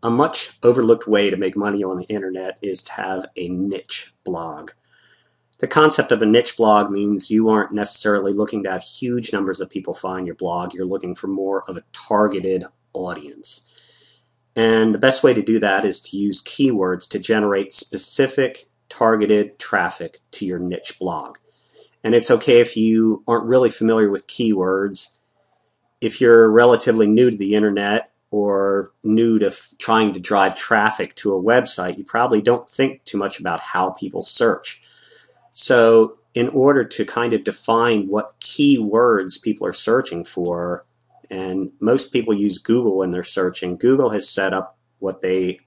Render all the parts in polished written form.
A much overlooked way to make money on the internet is to have a niche blog. The concept of a niche blog means you aren't necessarily looking to have huge numbers of people find your blog. You're looking for more of a targeted audience. And the best way to do that is to use keywords to generate specific targeted traffic to your niche blog. And it's okay if you aren't really familiar with keywords. If you're relatively new to the internet or new to trying to drive traffic to a website, you probably don't think too much about how people search. So in order to kind of define what keywords people are searching for, and most people use Google when they're searching, Google has set up what a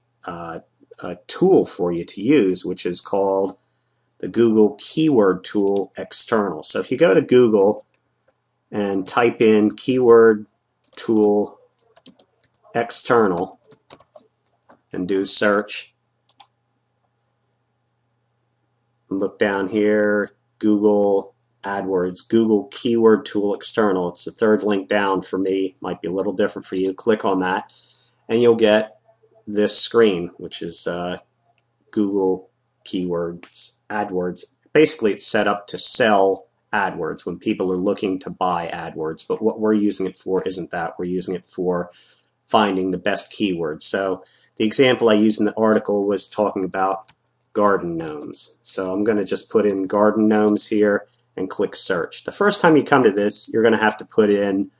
tool for you to use, which is called the Google Keyword Tool External. So if you go to Google and type in Keyword Tool External and do search, look down here, Google AdWords, Google Keyword Tool External. It's the third link down for me. Might be a little different for you. Click on that and you'll get this screen, which is Google Keywords AdWords. Basically, it's set up to sell AdWords when people are looking to buy AdWords, but what we're using it for isn't that. We're using it for finding the best keywords. So the example I used in the article was talking about garden gnomes. So I'm going to just put in garden gnomes here and click search. The first time you come to this, you're going to have to put in,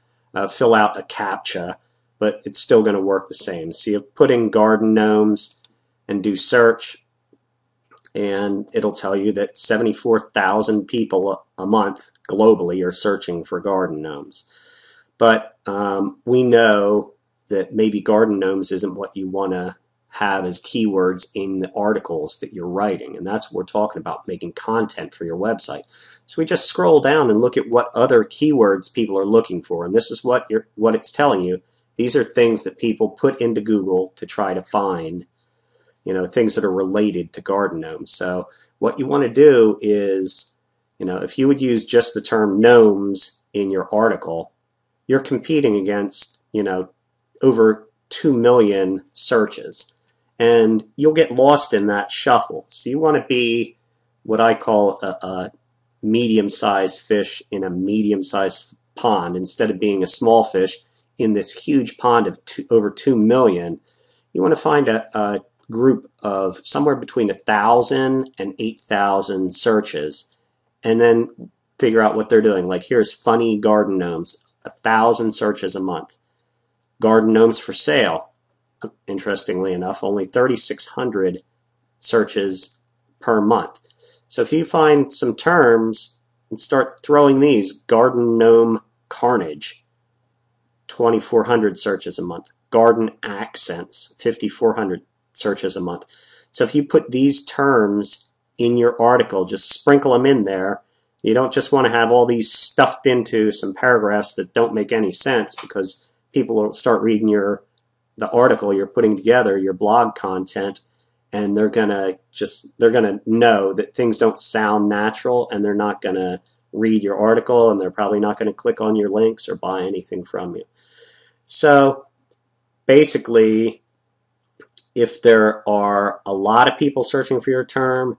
fill out a CAPTCHA, but it's still going to work the same. So you put in garden gnomes and do search, and it'll tell you that 74,000 people a month globally are searching for garden gnomes. But we know that maybe garden gnomes isn't what you want to have as keywords in the articles that you're writing, and that's what we're talking about, making content for your website. So we just scroll down and look at what other keywords people are looking for, and this is what it's telling you. These are things that people put into Google to try to find, things that are related to garden gnomes. So what you want to do is, if you would use just the term gnomes in your article, you're competing against, over 2 million searches. And you'll get lost in that shuffle. So you want to be what I call a medium-sized fish in a medium-sized pond. Instead of being a small fish in this huge pond of over 2 million, you want to find a group of somewhere between 1,000 and 8,000 searches, and then figure out what they're doing. Like here's funny garden gnomes, 1,000 searches a month. Garden gnomes for sale. Interestingly enough, only 3,600 searches per month. So if you find some terms and start throwing these, garden gnome carnage, 2,400 searches a month. Garden accents, 5,400 searches a month. So if you put these terms in your article, just sprinkle them in there. You don't just want to have all these stuffed into some paragraphs that don't make any sense, because people will start reading the article you're putting together, your blog content, and they're gonna know that things don't sound natural, and they're not gonna read your article, and they're probably not gonna click on your links or buy anything from you. So basically, if there are a lot of people searching for your term,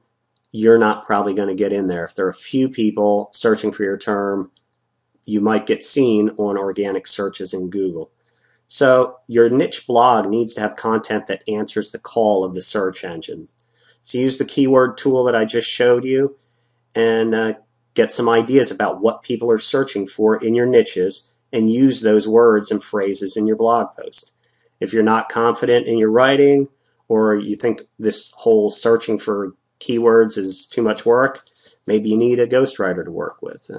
you're not probably going to get in there. If there are a few people searching for your term, you might get seen on organic searches in Google. So your niche blog needs to have content that answers the call of the search engines. So use the keyword tool that I just showed you and get some ideas about what people are searching for in your niches, and use those words and phrases in your blog post. If you're not confident in your writing, or you think this whole searching for keywords is too much work, maybe you need a ghostwriter to work with.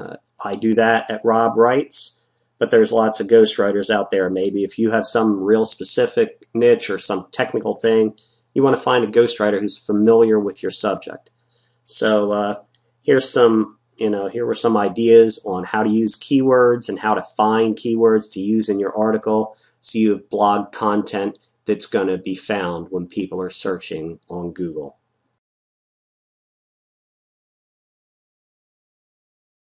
I do that at Rob Writes. But there's lots of ghostwriters out there. Maybe if you have some real specific niche or some technical thing, you want to find a ghostwriter who's familiar with your subject. So here were some ideas on how to use keywords and how to find keywords to use in your article, so you have blog content that's going to be found when people are searching on Google.